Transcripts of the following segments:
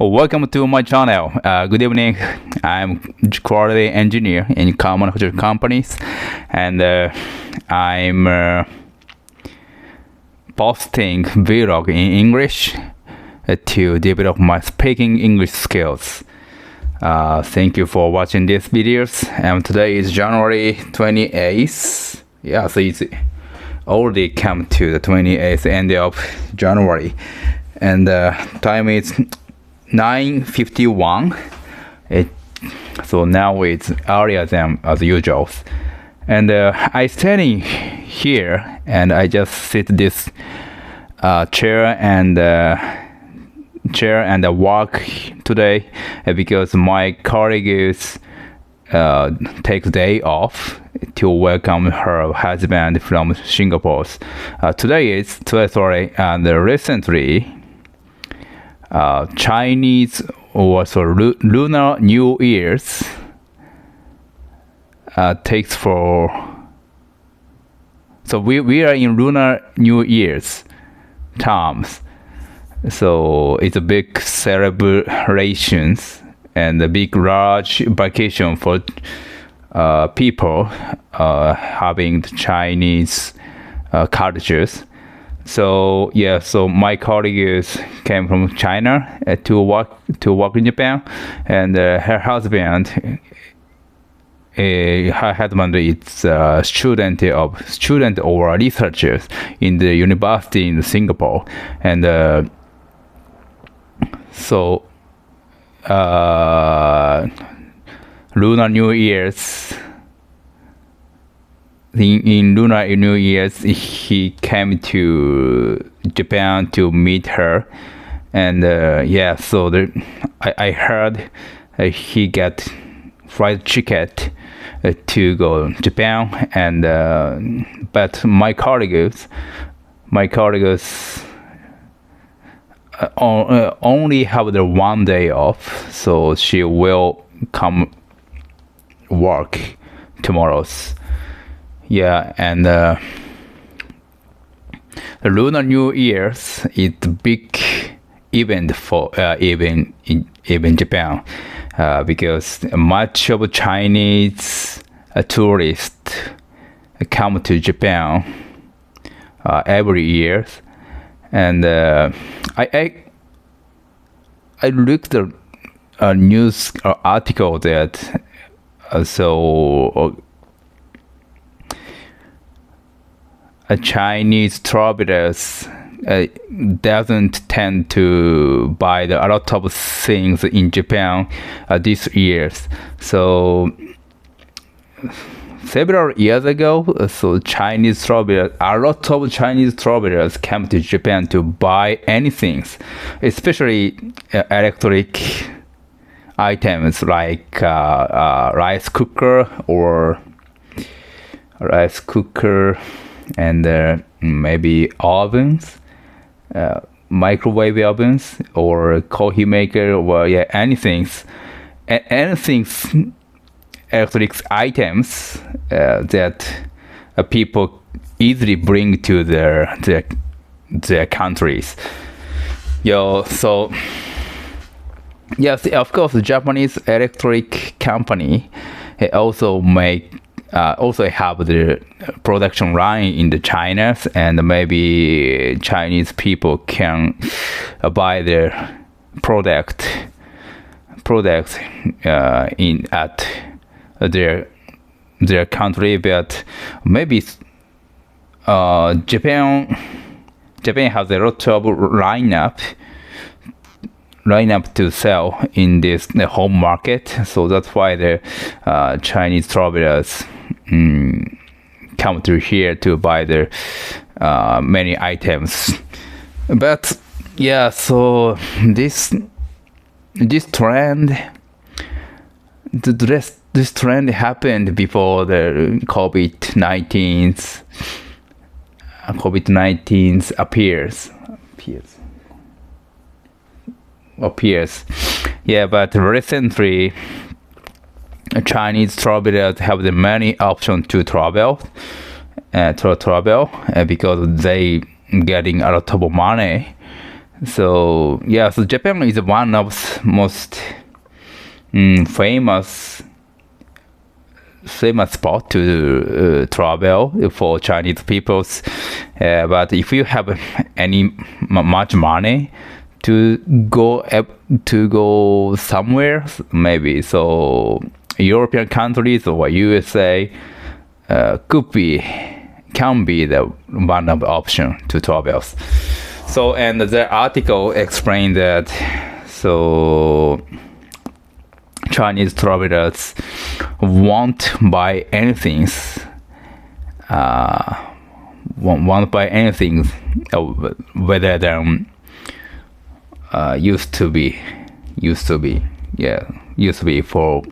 Welcome to my channel. Good evening. I'm quality engineer in car manufacturing companies, and I'm posting vlog in English to develop my speaking English skills. Thank you for watching these videos. And today is January 28th. Yeah, so it's already come to the 28th end of January, and time is 9:51. So now it's earlier than as usual, and I standing here and I just sit this chair and walk today because my colleagues takes day off to welcome her husband from Singapore. Today is Thursday, and recently Chinese or so Lunar New Year's takes for. So we are in Lunar New Year's terms. So it's a big celebrations and a big large vacation for people having the Chinese cultures. So yeah, so my colleagues came from China to work in Japan, and her husband is a student or researchers in the university in Singapore, and so Lunar New Year's. In Lunar New Year's, he came to Japan to meet her, and yeah, so I heard he got flight ticket to go to Japan, and but my colleagues only have the one day off, so she will come work tomorrow's. Yeah, and the Lunar New Year's is a big event for even Japan, because much of Chinese tourists come to Japan every year, and I looked at a news article that Chinese travelers doesn't tend to buy a lot of things in Japan this year. So several years ago, so a lot of Chinese travelers came to Japan to buy anything, especially electric items like rice cooker and maybe ovens, microwave ovens, or coffee maker, or yeah, anything electric items that people easily bring to their countries. So yes, of course, the Japanese electric company also have the production line in the China, and maybe Chinese people can buy their products in at their country, but maybe Japan has a lot of lineup to sell in the home market, so that's why the Chinese travelers come to here to buy their many items. But yeah, so this trend happened before the COVID-19 appears. Yeah, but recently Chinese travelers have the many options to travel because they getting a lot of money So yeah, so Japan is one of most famous spot to travel for Chinese peoples. But if you have any much money to go somewhere, maybe so European countries or USA can be the one of option to travel. So and the article explained that so Chinese travelers won't buy anything. Won't buy anything rather than used to be for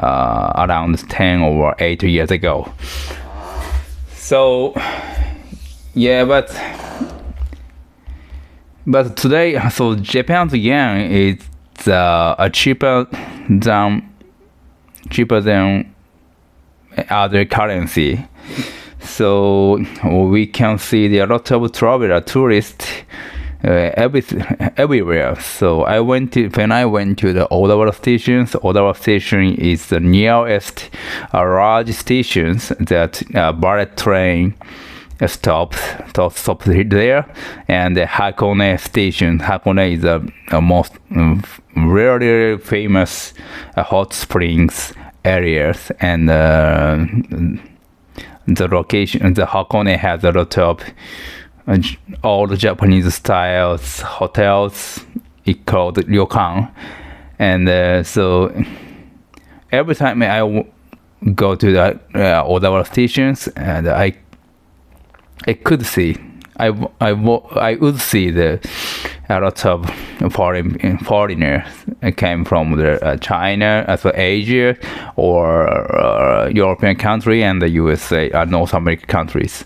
around 10 or 8 years ago. So yeah, but today, so Japan's yen is cheaper than other currency. So we can see there are a lot of tourists everywhere. So when I went to the Odawa station is the nearest large stations that bullet train stops there, and the Hakone station. Hakone is a most really famous hot springs areas, and the location. The Hakone has a lot of old Japanese styles hotels. It's called ryokan, and so every time I go to the Odawa stations, and I would see a lot of foreigners came from China, as well Asia, or European country, and the USA, North American countries.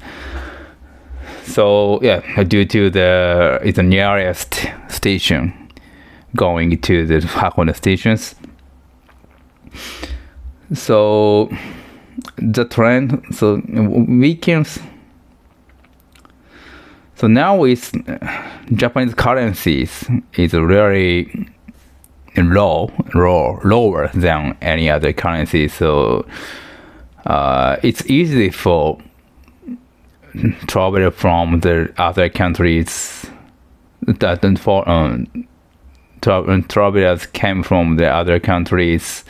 So yeah, due to it's the nearest station going to the Hakone stations. So the trend, so weekends. So now it's Japanese currencies is really lower than any other currency. So it's easy for travel from the other countries that travelers came from the other countries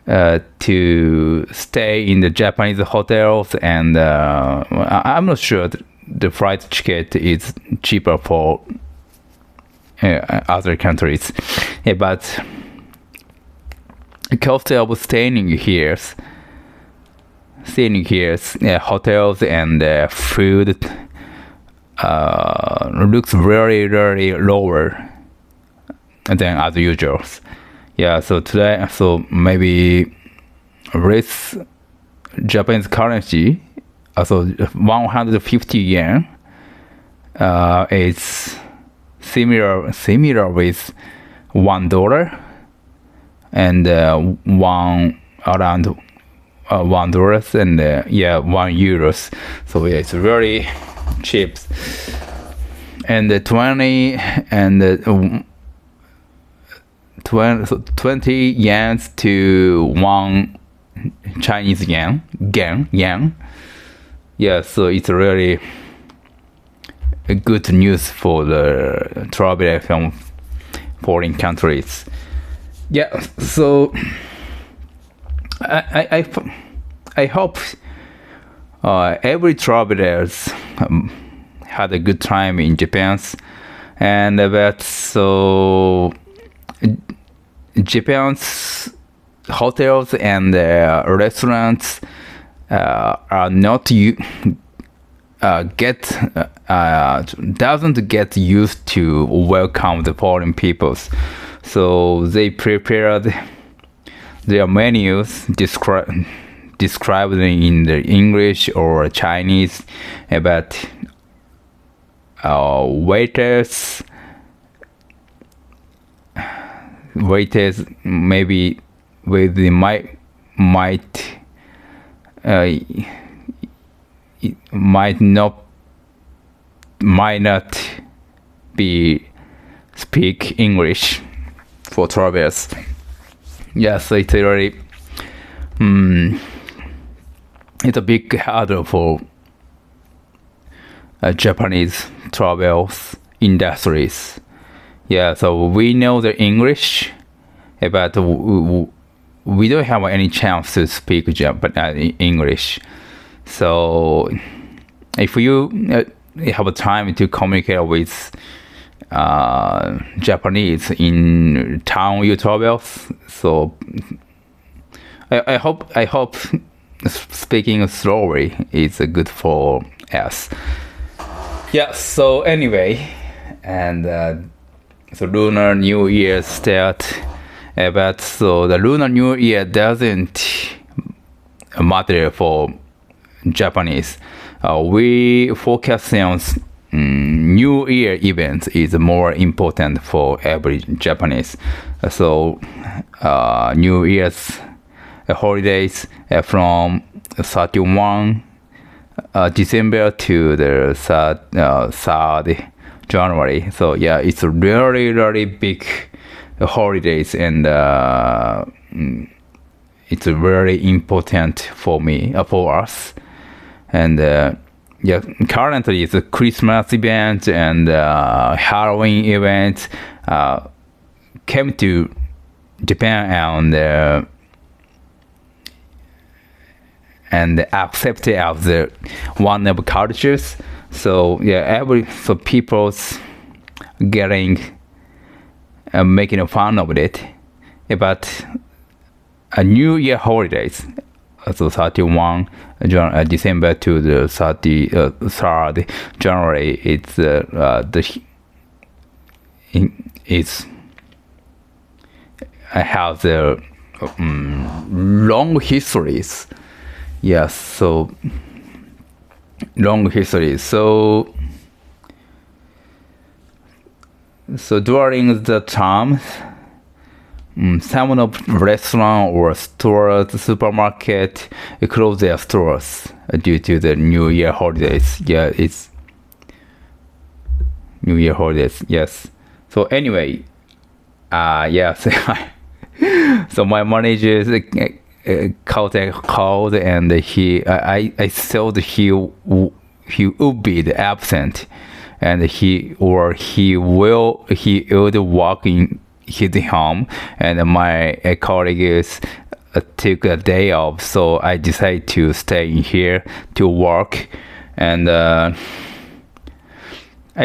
to stay in the Japanese hotels, and I'm not sure the flight ticket is cheaper for other countries, but the cost of staying here, hotels and food looks very, very lower than as usual. Yeah, so today, so maybe with Japanese currency, so 150 yen is similar with $1, and around $1 and €1. So yeah, it's very cheap. And 20 yens to 1 Chinese yen. Yeah, so it's really a good news for the traveler from foreign countries. Yeah, so I hope every travelers had a good time in Japan, and that so Japan's hotels and restaurants are not doesn't get used to welcome the foreign peoples, so they prepared their menus described in the English or Chinese, but waiters maybe with the might not be speak English for travelers. Yes, it's really it's a big hurdle for Japanese travels industries. Yeah, so we know the English, but we don't have any chance to speak English. So if you have a time to communicate with Japanese in town you travel, so I hope speaking slowly is good for us. Yeah. So anyway, and so Lunar New Year start, but so the Lunar New Year doesn't matter for Japanese. We focus on New Year events is more important for every Japanese. So New Year's holidays from 31 December to the 3rd January. So yeah, it's a really big holidays, and it's very important for me, for us. And yeah, currently it's a Christmas event and Halloween event came to Japan and accepted as the one of cultures. So yeah, so people's getting making fun of it. But a New Year holidays, so 31 December to the 3rd January, it's has the long histories. Yes, so long history. So during the time, some of restaurant or stores, supermarket close their stores due to the New Year holidays. Yeah, it's New Year holidays. Yes. So anyway, yes. So my manager called and I thought he would be absent, and he would walk in his home, and my colleagues took a day off, so I decided to stay in here to work. And I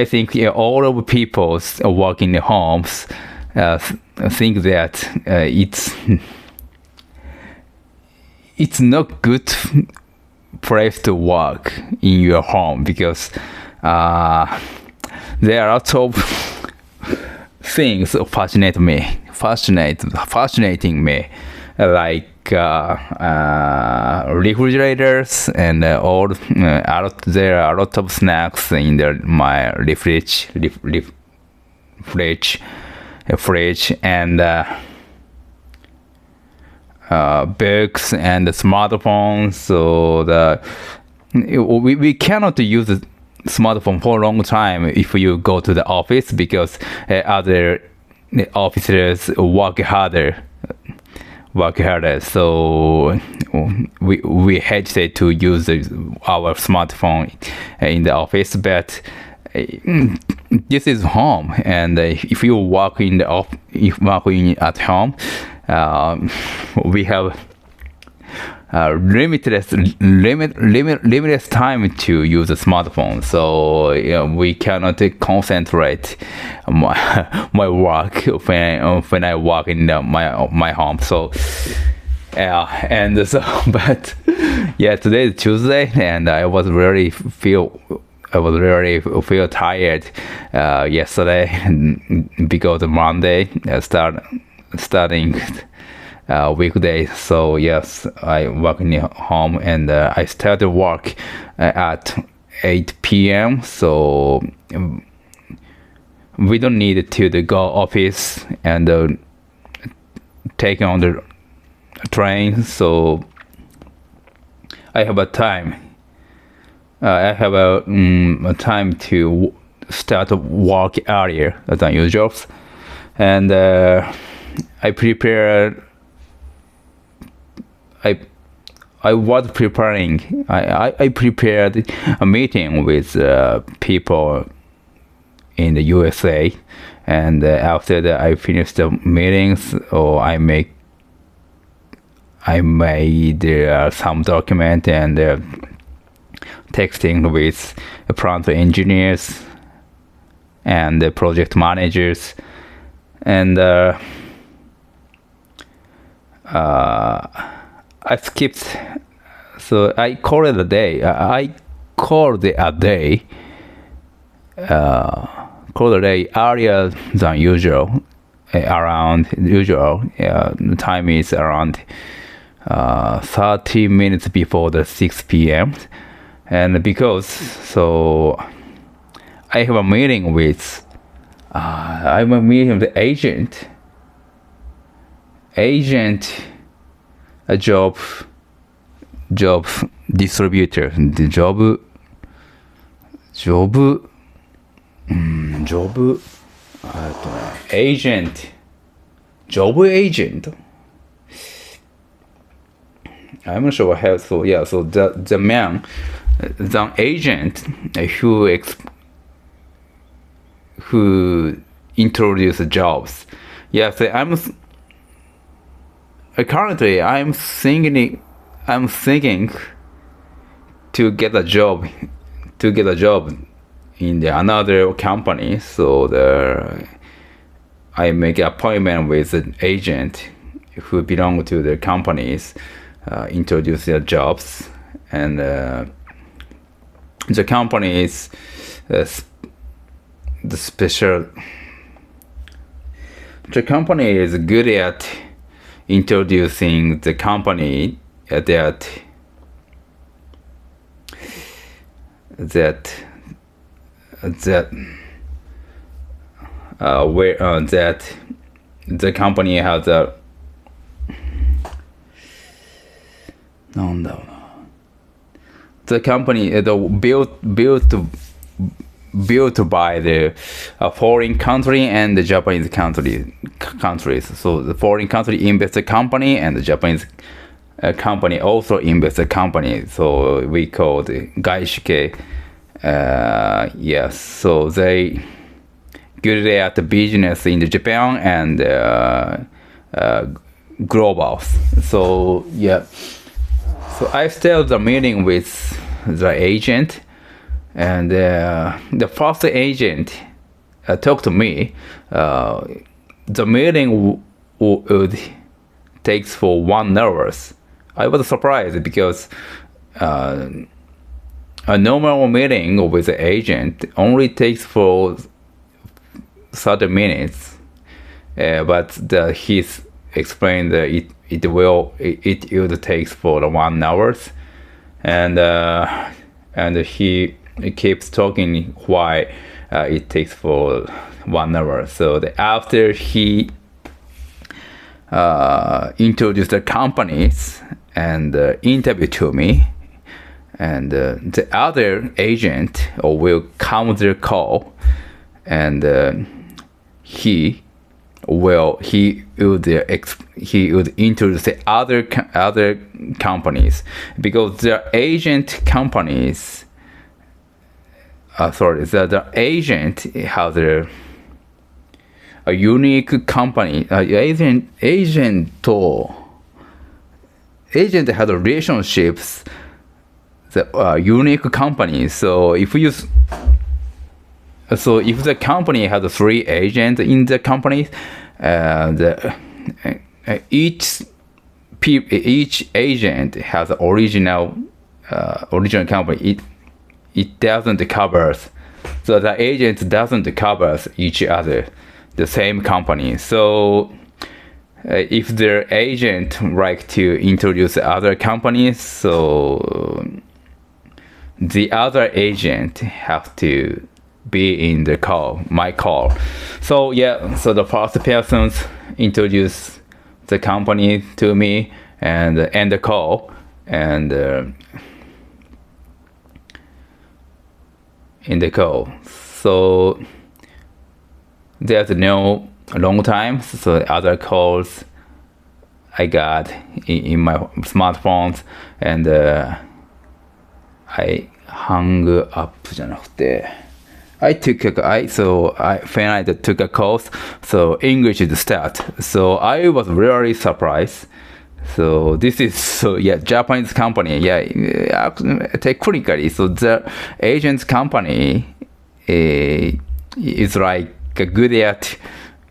think all of people working in homes think that it's not good place to work in your home, because there are lots of things fascinating me, like refrigerators and there are a lot of snacks in my fridge, and books and smartphones. So we cannot use the smartphone for a long time if you go to the office, because other officers work harder. So we hesitate to use our smartphone in the office, but this is home, and if you work at home, we have limitless time to use a smartphone. So we cannot concentrate my work when I work in my home. So and so but yeah, today is Tuesday, and I was really feel tired yesterday, because Monday starting weekday. So yes, I work in home, and I started work at 8 p.m. So we don't need to go office and take on the train. So I have a time. I have a time to start work earlier than usual, and I prepared. I was preparing. I prepared a meeting with people in the USA, and after that I finished the meetings, or I made some document and texting with the plant engineers and the project managers, and I skipped, so I called it a day. I called it a day. Called a day earlier than usual. Around usual, the time is around 30 minutes before the 6 p.m. And because I have a meeting with the agent, a job distributor, the job agent. I'm not sure how. So yeah, so the man, the agent who introduced jobs. Yeah, so currently I'm thinking to get a job in another company. So I make an appointment with an agent who belong to the companies, introduce their jobs, and the company is The company is good at introducing the company that the company has a the company built by the foreign country and the Japanese countries. So the foreign country invests a company, and the Japanese company also invests a company. So we call the gaishike. Yes. So they good at the business in the Japan and global. So yeah. So I started the meeting with the agent, and the first agent talked to me. The meeting would takes for 1 hour. I was surprised because a normal meeting with the agent only takes for 30 minutes, but he explained that it would take for 1 hour, and he keeps talking why it takes for 1 hour. So after he introduced the companies and interviewed to me, and the other agent will come to the call, and he would introduce the other companies, because the agent companies. The agent has a unique company. Agent has relationships. The unique companies. So if the company has 3 agents in the company, each agent has original company. It doesn't cover, so the agent doesn't cover each other, the same company. So if the agent like to introduce other companies, so the other agent have to be in the call, my call. So yeah, so the first person introduce the company to me and end the call, and in the call. So there's no long time. So other calls I got in my smartphones, and I hung up じゃなくて when I took a course, so English is start. So I was really surprised. So this is Japanese company. Technically, so the agent's company is like good at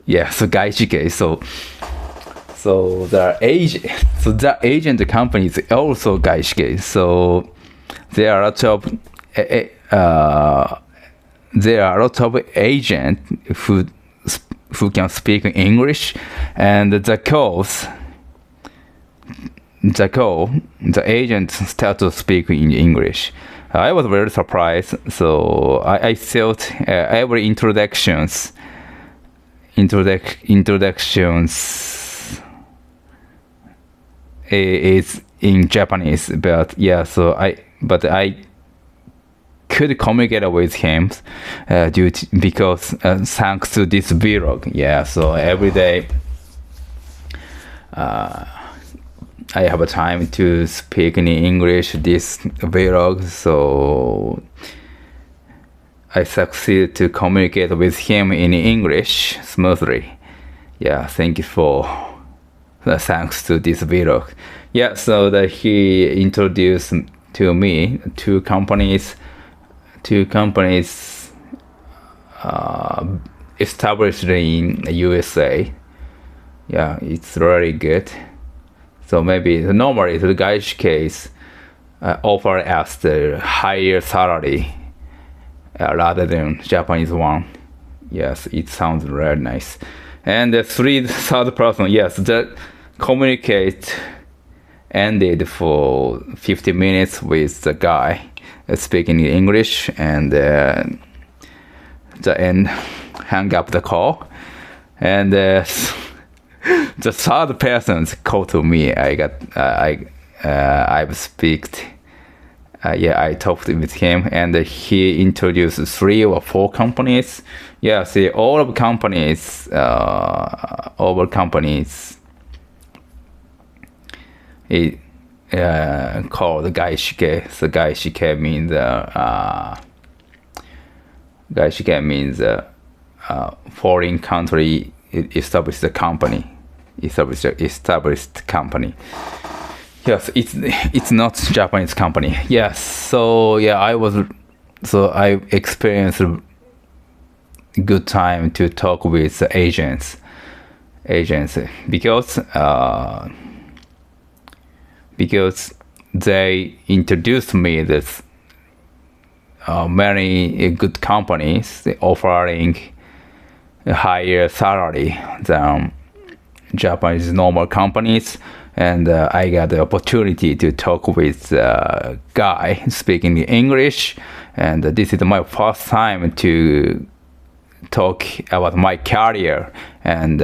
gaishike. So the agent company is also gaishike. So there are a lot of agents who can speak English, and the agent start to speak in English. I was very surprised. So I thought every introductions is in Japanese, but I could communicate with him because thanks to this vlog. So every day I have a time to speak in English this vlog, so I succeed to communicate with him in English smoothly. Thank you for thanks to this vlog. So that he introduced to me two companies established in USA. It's really good. So maybe normally the guy's case offer us the higher salary rather than Japanese one. Yes, it sounds really nice. And the third person, the communicate ended for 50 minutes with the guy speaking English, and the end hang up the call, and the third person called to me. I talked with him, and he introduced 3 or 4 companies. All companies called gaishike. So gaishike means foreign country established company. Yes, it's not Japanese company. I experienced a good time to talk with agents because they introduced me this many good companies offering a higher salary than Japanese normal companies, and I got the opportunity to talk with a guy speaking English, and this is my first time to talk about my career and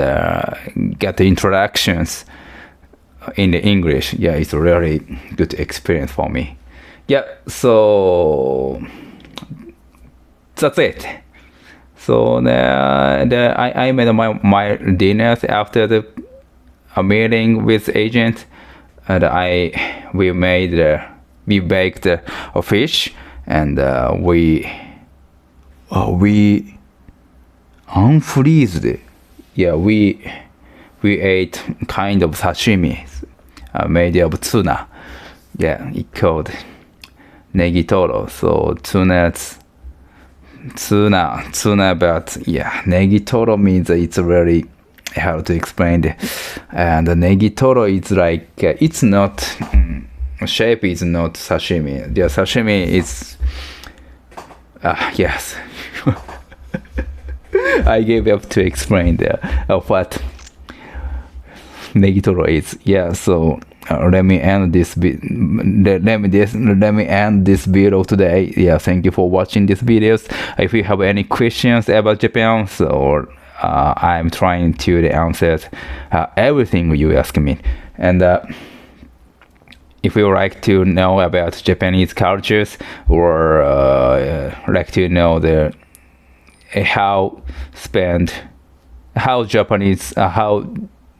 get the introductions in the English. It's a really good experience for me. So that's it. So I made my dinners after the meeting with agent, and we baked a fish, and we unfreezed. We ate kind of sashimi made of tuna. It called negitoro. So tuna, but negitoro means it's really hard to explain. And the negitoro is like it's not shape is not sashimi. The sashimi is yes. I gave up to explain what negitoro is. So let me end this video today. Thank you for watching these videos. If you have any questions about Japan, so I'm trying to answer everything you ask me. And if you like to know about Japanese cultures, or like to know the how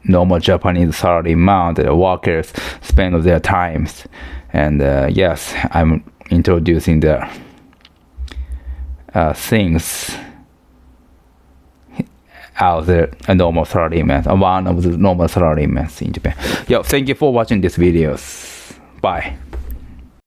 normal Japanese salaryman workers spend their times. And yes, I'm introducing the things as a normal salaryman, one of the normal salarymen in Japan. Yo, thank you for watching this videos. Bye.